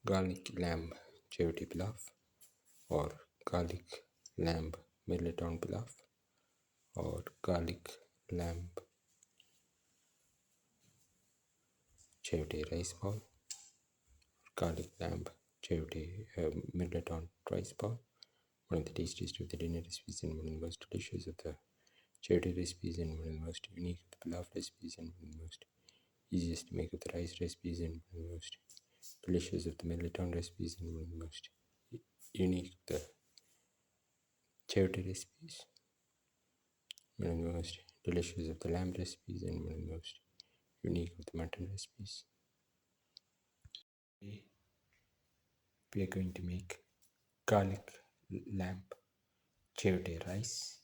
Garlic Lamb Chayote Pilaf or Garlic Lamb Pilaf or Garlic Lamb Chayote Rice Ball, Garlic Lamb Chayote Rice Ball. One of the tastiest of the dinner recipes and one of the most delicious of the chayote recipes and one of the most unique of the pilaf recipes and one of the most easiest to make of the rice recipes and one of the most delicious of the millet recipes and one of the most unique of the chayote recipes, one of the most delicious of the lamb recipes and one of the most unique of the mutton recipes. Today we are going to make garlic lamb chayote rice,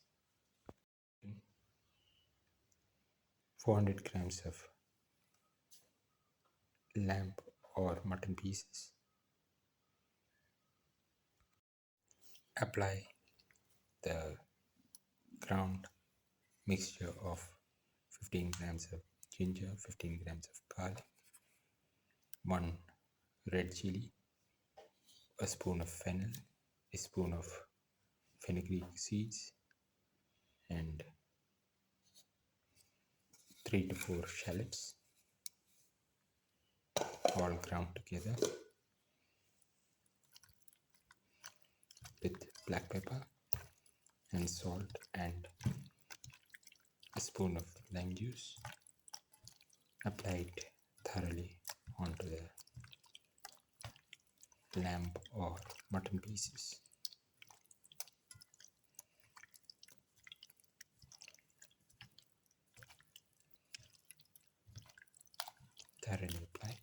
400 grams of lamb or mutton pieces. Apply the ground mixture of 15 grams of ginger, 15 grams of garlic, 1 red chili, a spoon of fennel, a spoon of fenugreek seeds, and 3 to 4 shallots, all ground together with black pepper and salt and a spoon of lime juice. Apply it thoroughly onto the lamb or mutton pieces. Thoroughly apply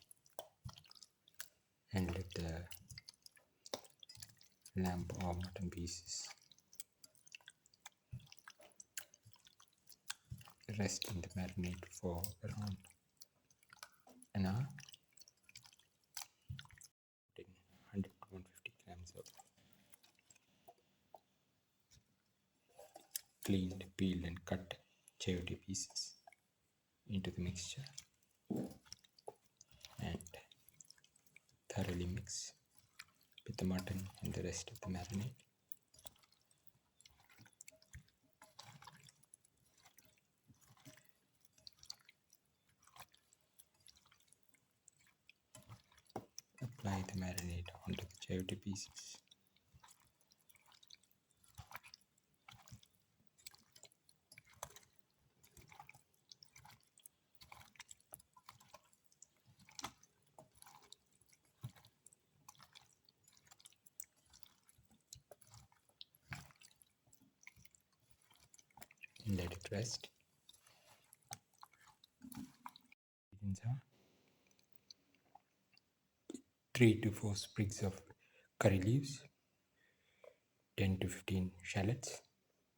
and let the lamb or mutton pieces rest in the marinade for around an hour. 100 to 150 grams of cleaned, peeled and cut chayote pieces into the mixture and thoroughly mix with the mutton and the rest of the marinade. Apply the marinade onto the chayote pieces. And let it rest. Ingredients are 3 to 4 sprigs of curry leaves, 10 to 15 shallots,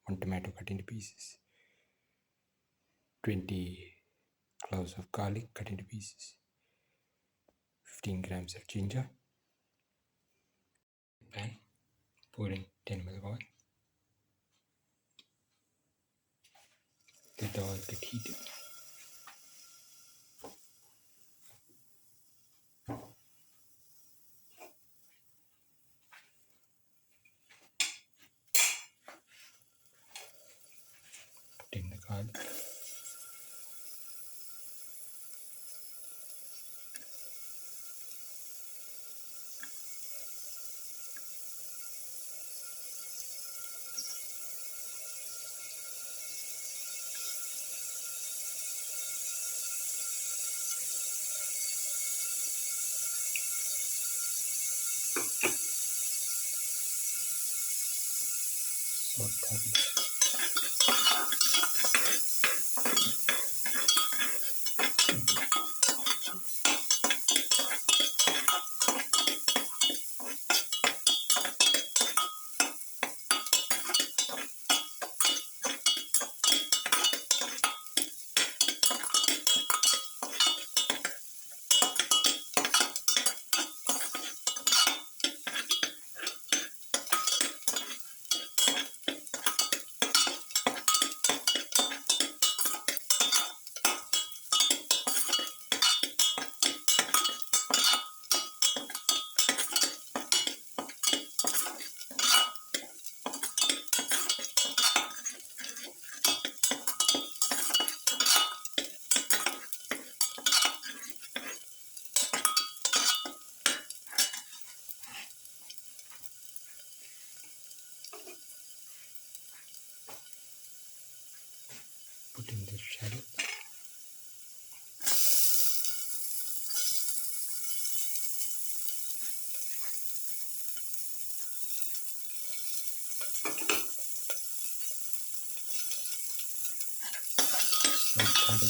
1 tomato cut into pieces, 20 cloves of garlic cut into pieces, 15 grams of ginger. Pan, pour in 10 ml of oil. Let the oil get heated. Put in the garlic. Saute. Put in the shallots. Saute.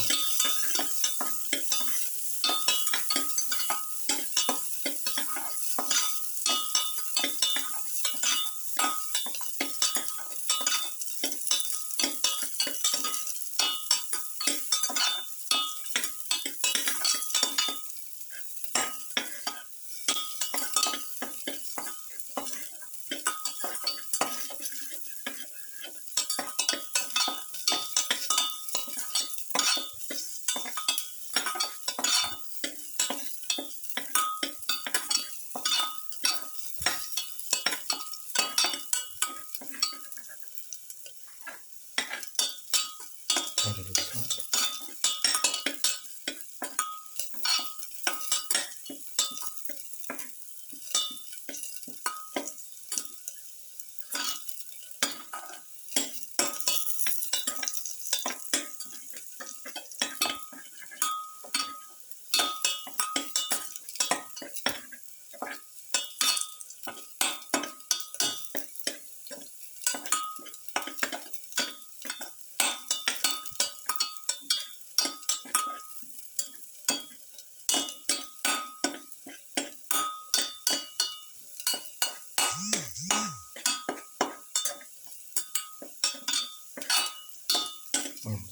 Add a little salt.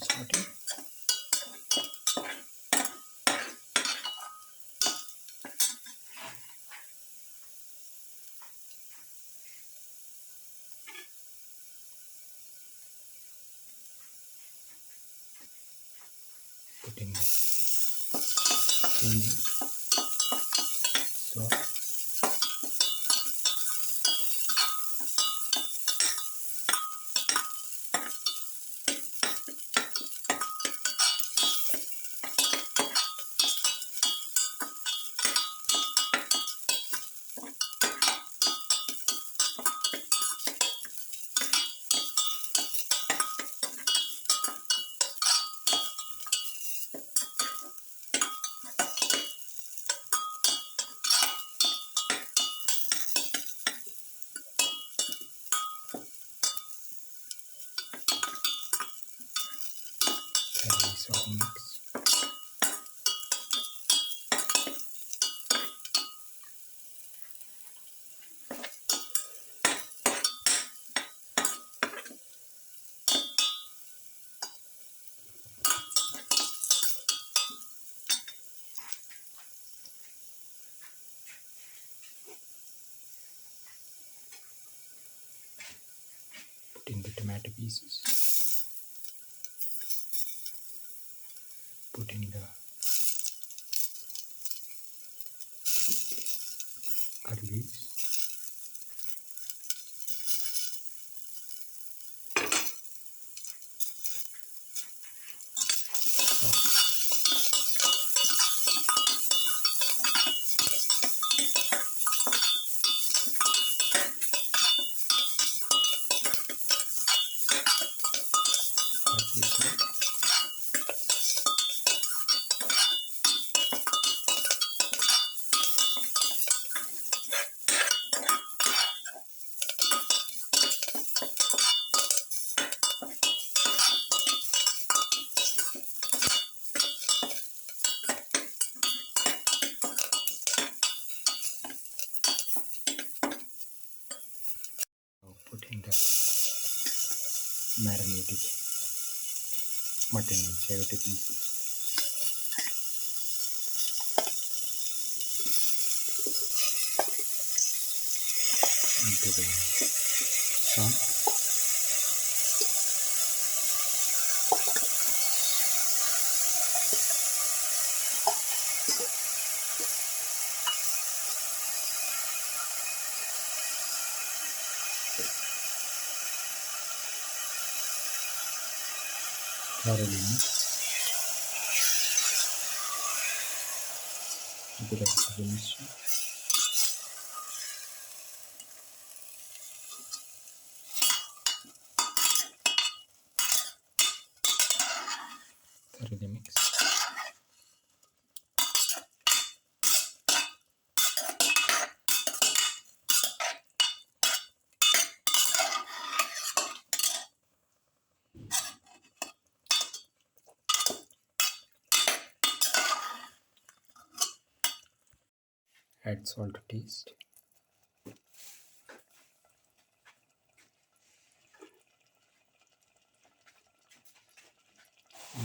Saute. Put in the ginger, salt, caraway mix. Put in the tomato pieces. Put in the curry leaves. Salt. Parsley salt. Put in the marinated mutton and chayote pieces into the sauce. Thoroughly mix the rest of the mixture. thoroughly mix. Add salt to taste.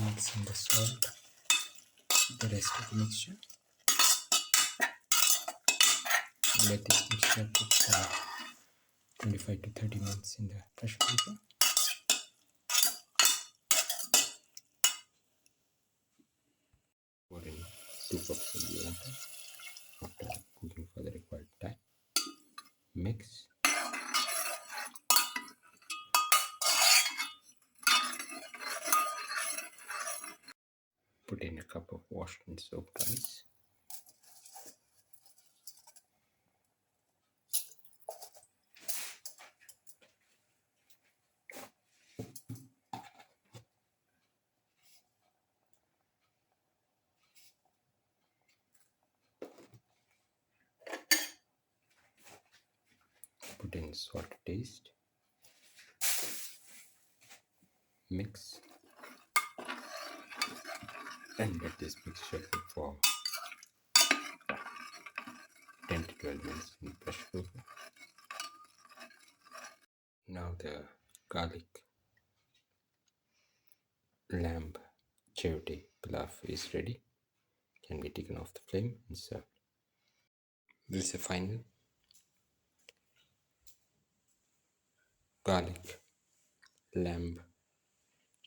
Mix in the salt, the rest of the mixture. Let this mixture cook for 25 to 30 minutes in the pressure cooker. Pour in 2 cups of the water after cooking for the required time. Mix. Put in a cup of washed and soaked rice. Put in salt to taste. Mix. And let this mixture cook for 10 to 12 minutes in the pressure cooker. Now the garlic lamb chayote pilaf is ready. Can be taken off the flame and served. This is the final garlic lamb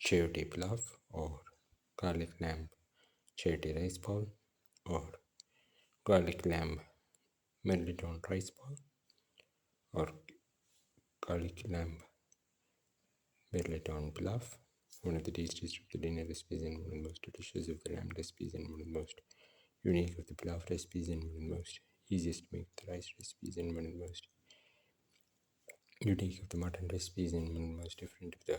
chayote pilaf or garlic lamb chayote rice ball or garlic lamb marinated on rice ball or garlic lamb marinated on pilaf. One of the tastiest of the dinner recipes and one of the most delicious of the lamb recipes and one of the most unique of the pilaf recipes and one of the most easiest to make the rice recipes and one of the most unique of the mutton recipes and one of the most different of the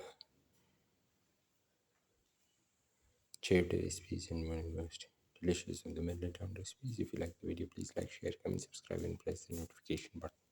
chayote recipes and one of the most delicious of the marinated on recipes. If you like the video, please like, share, comment, subscribe and press the notification button.